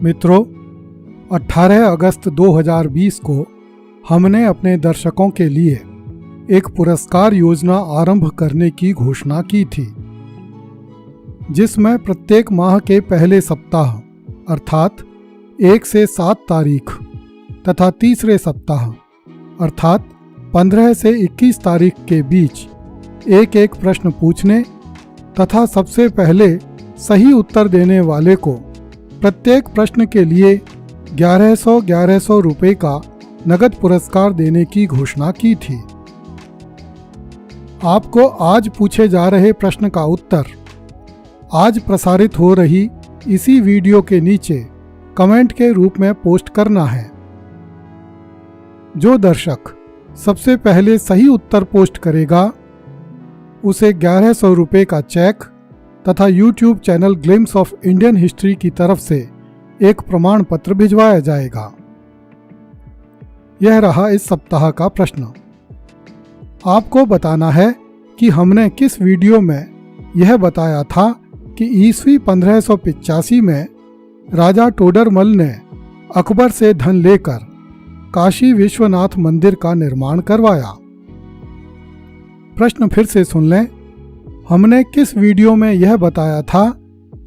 मित्रों, 18 अगस्त 2020 को हमने अपने दर्शकों के लिए एक पुरस्कार योजना आरंभ करने की घोषणा की थी, जिसमें प्रत्येक माह के पहले सप्ताह अर्थात 1 से 7 तारीख तथा तीसरे सप्ताह अर्थात 15 से 21 तारीख के बीच एक एक प्रश्न पूछने तथा सबसे पहले सही उत्तर देने वाले को प्रत्येक प्रश्न के लिए 1100 रुपये का नगद पुरस्कार देने की घोषणा की थी। आपको आज पूछे जा रहे प्रश्न का उत्तर आज प्रसारित हो रही इसी वीडियो के नीचे कमेंट के रूप में पोस्ट करना है। जो दर्शक सबसे पहले सही उत्तर पोस्ट करेगा उसे 1100 रुपये का चेक तथा YouTube channel glimpse of Indian history की तरफ से एक प्रमाण पत्र भिजवाया जाएगा। यह रहा इस सप्ताह का प्रश्न। आपको बताना है कि हमने किस वीडियो में यह बताया था कि ईस्वी 1585 में राजा टोडरमल ने अकबर से धन लेकर काशी विश्वनाथ मंदिर का निर्माण करवाया। प्रश्न फिर से सुन लें। हमने किस वीडियो में यह बताया था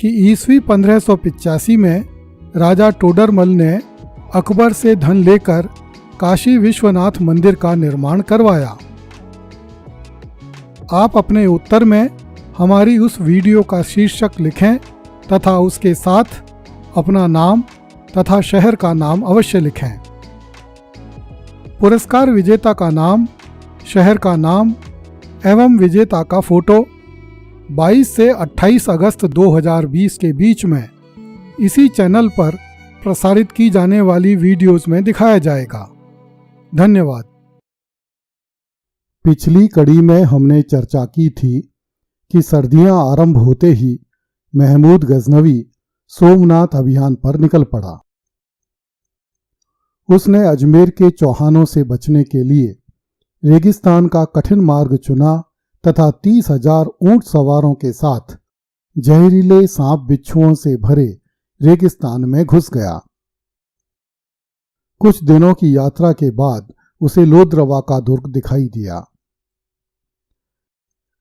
कि ईस्वी 1585 में राजा टोडरमल ने अकबर से धन लेकर काशी विश्वनाथ मंदिर का निर्माण करवाया। आप अपने उत्तर में हमारी उस वीडियो का शीर्षक लिखें तथा उसके साथ अपना नाम तथा शहर का नाम अवश्य लिखें। पुरस्कार विजेता का नाम, शहर का नाम एवं विजेता का फोटो 22 से 28 अगस्त 2020 के बीच में इसी चैनल पर प्रसारित की जाने वाली वीडियोस में दिखाया जाएगा। धन्यवाद। पिछली कड़ी में हमने चर्चा की थी कि सर्दियां आरंभ होते ही महमूद गजनवी सोमनाथ अभियान पर निकल पड़ा। उसने अजमेर के चौहानों से बचने के लिए रेगिस्तान का कठिन मार्ग चुना तथा 30,000 ऊंट सवारों के साथ जहरीले सांप बिच्छुओं से भरे रेगिस्तान में घुस गया। कुछ दिनों की यात्रा के बाद उसे लोद्रवा का दुर्ग दिखाई दिया।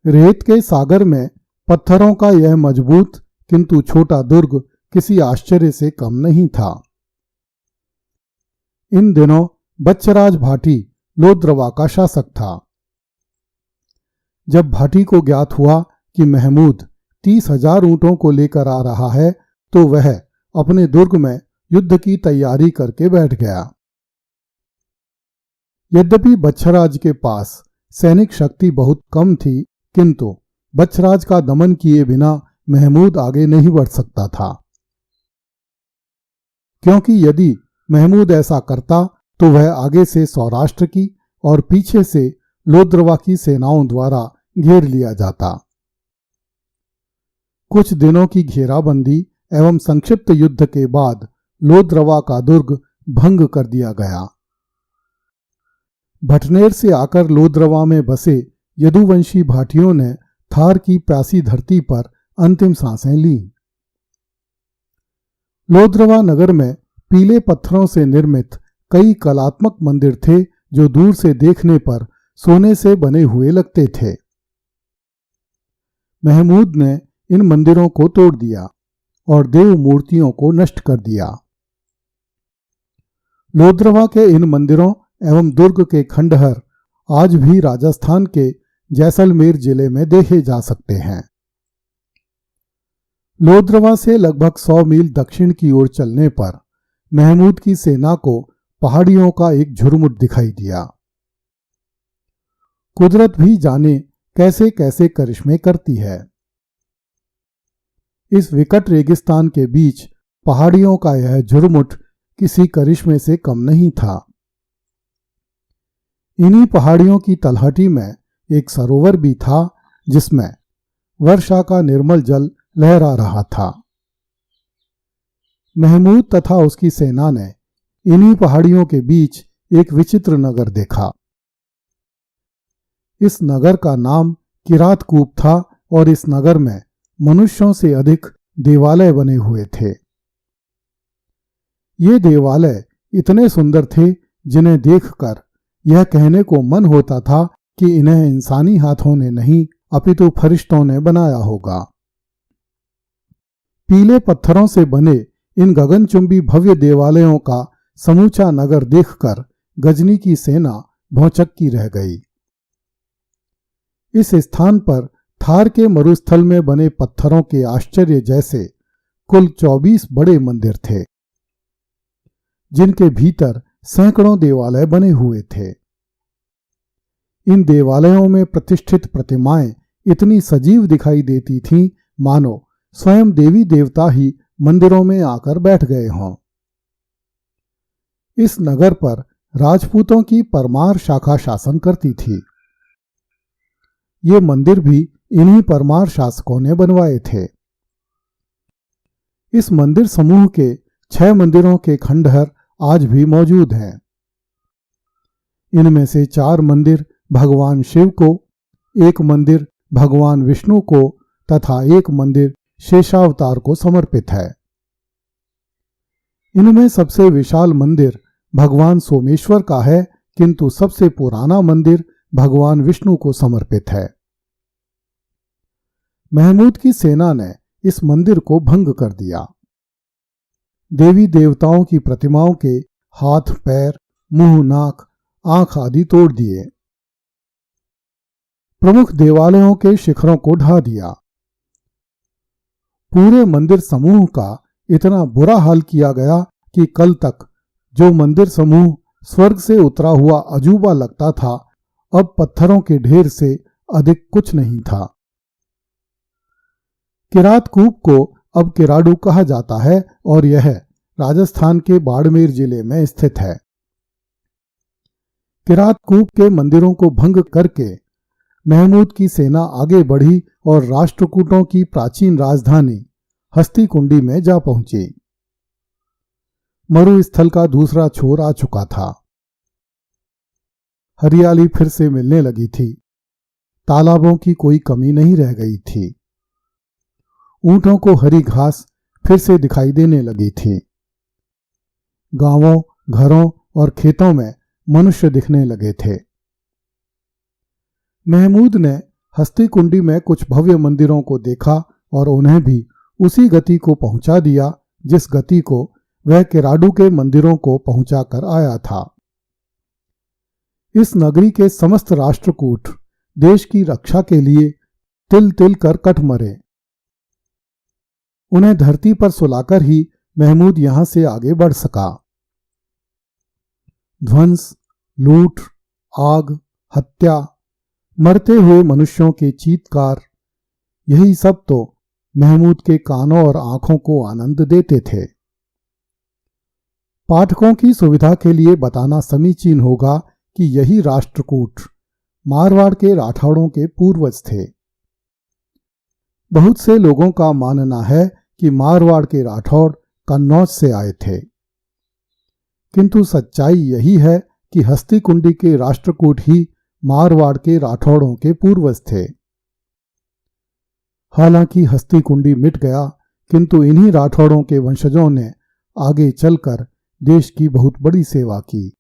रेत के सागर में पत्थरों का यह मजबूत किंतु छोटा दुर्ग किसी आश्चर्य से कम नहीं था। इन दिनों बच्छराज भाटी लोद्रवा का शासक था। जब भाटी को ज्ञात हुआ कि महमूद 30,000 ऊंटों को लेकर आ रहा है तो वह अपने दुर्ग में युद्ध की तैयारी करके बैठ गया। यद्यपि बच्छराज के पास सैनिक शक्ति बहुत कम थी, किंतु बच्छराज का दमन किए बिना महमूद आगे नहीं बढ़ सकता था, क्योंकि यदि महमूद ऐसा करता तो वह आगे से सौराष्ट्र की और पीछे से लोद्रवा की सेनाओं द्वारा घेर लिया जाता। कुछ दिनों की घेराबंदी एवं संक्षिप्त युद्ध के बाद लोद्रवा का दुर्ग भंग कर दिया गया। भटनेर से आकर लोद्रवा में बसे यदुवंशी भाटियों ने थार की प्यासी धरती पर अंतिम सांसें ली। लोद्रवा नगर में पीले पत्थरों से निर्मित कई कलात्मक मंदिर थे जो दूर से देखने पर सोने से बने हुए लगते थे। महमूद ने इन मंदिरों को तोड़ दिया और देव मूर्तियों को नष्ट कर दिया। लोद्रवा के इन मंदिरों एवं दुर्ग के खंडहर आज भी राजस्थान के जैसलमेर जिले में देखे जा सकते हैं। लोद्रवा से लगभग 100 मील दक्षिण की ओर चलने पर महमूद की सेना को पहाड़ियों का एक झुरमुट दिखाई दिया। कुदरत भी जाने कैसे कैसे करिश्मे करती है। इस विकट रेगिस्तान के बीच पहाड़ियों का यह झुरमुट किसी करिश्मे से कम नहीं था। इन्हीं पहाड़ियों की तलहटी में एक सरोवर भी था जिसमें वर्षा का निर्मल जल लहरा रहा था। महमूद तथा उसकी सेना ने इन्हीं पहाड़ियों के बीच एक विचित्र नगर देखा। इस नगर का नाम किरातकूप था और इस नगर में मनुष्यों से अधिक देवालय बने हुए थे। ये देवालय इतने सुंदर थे जिन्हें देखकर यह कहने को मन होता था कि इन्हें इंसानी हाथों ने नहीं अपितु फरिश्तों ने बनाया होगा। पीले पत्थरों से बने इन गगनचुंबी भव्य देवालयों का समूचा नगर देखकर गजनी की सेना भौचक्की रह गई। इस स्थान पर थार के मरुस्थल में बने पत्थरों के आश्चर्य जैसे कुल 24 बड़े मंदिर थे, जिनके भीतर सैकड़ों देवालय बने हुए थे। इन देवालयों में प्रतिष्ठित प्रतिमाएं इतनी सजीव दिखाई देती थीं मानो स्वयं देवी देवता ही मंदिरों में आकर बैठ गए हों। इस नगर पर राजपूतों की परमार शाखा शासन करती थी। ये मंदिर भी इन्हीं परमार शासकों ने बनवाए थे। इस मंदिर समूह के 6 मंदिरों के खंडहर आज भी मौजूद हैं। इनमें से 4 मंदिर भगवान शिव को, 1 मंदिर भगवान विष्णु को तथा 1 मंदिर शेषावतार को समर्पित है। इनमें सबसे विशाल मंदिर भगवान सोमेश्वर का है, किंतु सबसे पुराना मंदिर भगवान विष्णु को समर्पित है। महमूद की सेना ने इस मंदिर को भंग कर दिया। देवी देवताओं की प्रतिमाओं के हाथ, पैर, मुंह, नाक, आंख आदि तोड़ दिए। प्रमुख देवालयों के शिखरों को ढा दिया। पूरे मंदिर समूह का इतना बुरा हाल किया गया कि कल तक जो मंदिर समूह स्वर्ग से उतरा हुआ अजूबा लगता था, अब पत्थरों के ढेर से अधिक कुछ नहीं था। किरात कूप को अब किराडू कहा जाता है और यह राजस्थान के बाड़मेर जिले में स्थित है। किरात कूप के मंदिरों को भंग करके महमूद की सेना आगे बढ़ी और राष्ट्रकूटों की प्राचीन राजधानी हस्तिकुंडी में जा पहुंची। मरुस्थल का दूसरा छोर आ चुका था। हरियाली फिर से मिलने लगी थी। तालाबों की कोई कमी नहीं रह गई थी। ऊंटों को हरी घास फिर से दिखाई देने लगी थी। गांवों, घरों और खेतों में मनुष्य दिखने लगे थे। महमूद ने हस्तिकुंडी में कुछ भव्य मंदिरों को देखा और उन्हें भी उसी गति को पहुंचा दिया जिस गति को वह किराडू के मंदिरों को पहुंचाकर आया था। इस नगरी के समस्त राष्ट्रकूट देश की रक्षा के लिए तिल तिल कर कट मरे। उन्हें धरती पर सुलाकर ही महमूद यहां से आगे बढ़ सका। ध्वंस, लूट, आग, हत्या, मरते हुए मनुष्यों के चीत्कार, यही सब तो महमूद के कानों और आंखों को आनंद देते थे। पाठकों की सुविधा के लिए बताना समीचीन होगा कि यही राष्ट्रकूट मारवाड़ के राठौड़ों के पूर्वज थे। बहुत से लोगों का मानना है कि मारवाड़ के राठौड़ कन्नौज से आए थे, किंतु सच्चाई यही है कि हस्तिकुंडी के राष्ट्रकूट ही मारवाड़ के राठौड़ों के पूर्वज थे। हालांकि हस्तिकुंडी मिट गया, किंतु इन्हीं राठौड़ों के वंशजों ने आगे चलकर देश की बहुत बड़ी सेवा की।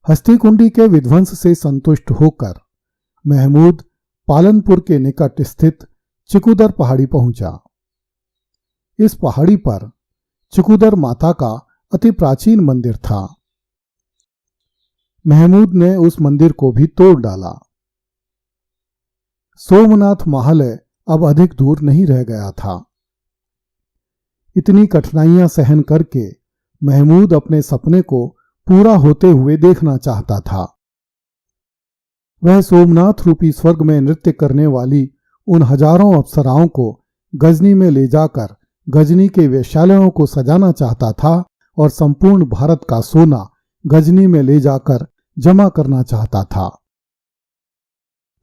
हस्तिकुंडी के विध्वंस से संतुष्ट होकर महमूद पालनपुर के निकट स्थित चिकुदर पहाड़ी पहुंचा। इस पहाड़ी पर चिकुदर माता का अति प्राचीन मंदिर था। महमूद ने उस मंदिर को भी तोड़ डाला। सोमनाथ महालय अब अधिक दूर नहीं रह गया था। इतनी कठिनाइयां सहन करके महमूद अपने सपने को पूरा होते हुए देखना चाहता था। वह सोमनाथ रूपी स्वर्ग में नृत्य करने वाली उन हजारों अप्सराओं को गजनी में ले जाकर गजनी के वेश्यालयों को सजाना चाहता था और संपूर्ण भारत का सोना गजनी में ले जाकर जमा करना चाहता था,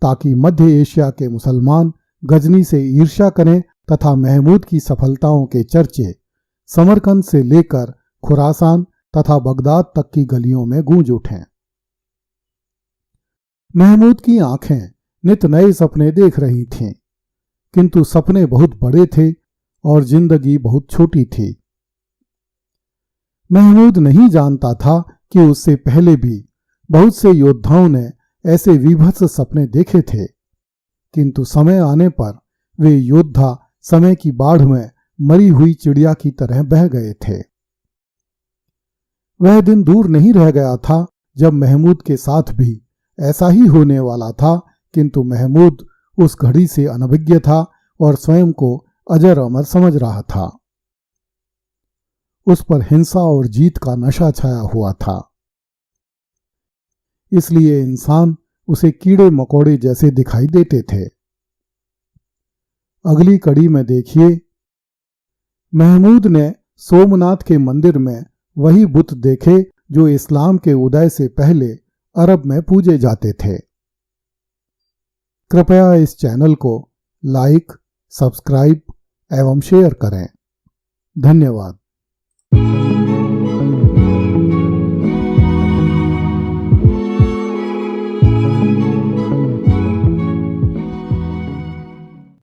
ताकि मध्य एशिया के मुसलमान गजनी से ईर्ष्या करें तथा महमूद की सफलताओं के चर्चे समरकंद से लेकर खुरासान तथा बगदाद तक की गलियों में गूंज उठें। महमूद की आंखें नित नए सपने देख रही थीं, किंतु सपने बहुत बड़े थे और जिंदगी बहुत छोटी थी। महमूद नहीं जानता था कि उससे पहले भी बहुत से योद्धाओं ने ऐसे विभत्स सपने देखे थे, किंतु समय आने पर वे योद्धा समय की बाढ़ में मरी हुई चिड़िया की तरह बह गए थे। वह दिन दूर नहीं रह गया था जब महमूद के साथ भी ऐसा ही होने वाला था, किंतु महमूद उस घड़ी से अनभिज्ञ था और स्वयं को अजर अमर समझ रहा था। उस पर हिंसा और जीत का नशा छाया हुआ था, इसलिए इंसान उसे कीड़े मकोड़े जैसे दिखाई देते थे। अगली कड़ी में देखिए, महमूद ने सोमनाथ के मंदिर में वही बुत देखे जो इस्लाम के उदय से पहले अरब में पूजे जाते थे। कृपया इस चैनल को लाइक, सब्सक्राइब एवं शेयर करें। धन्यवाद।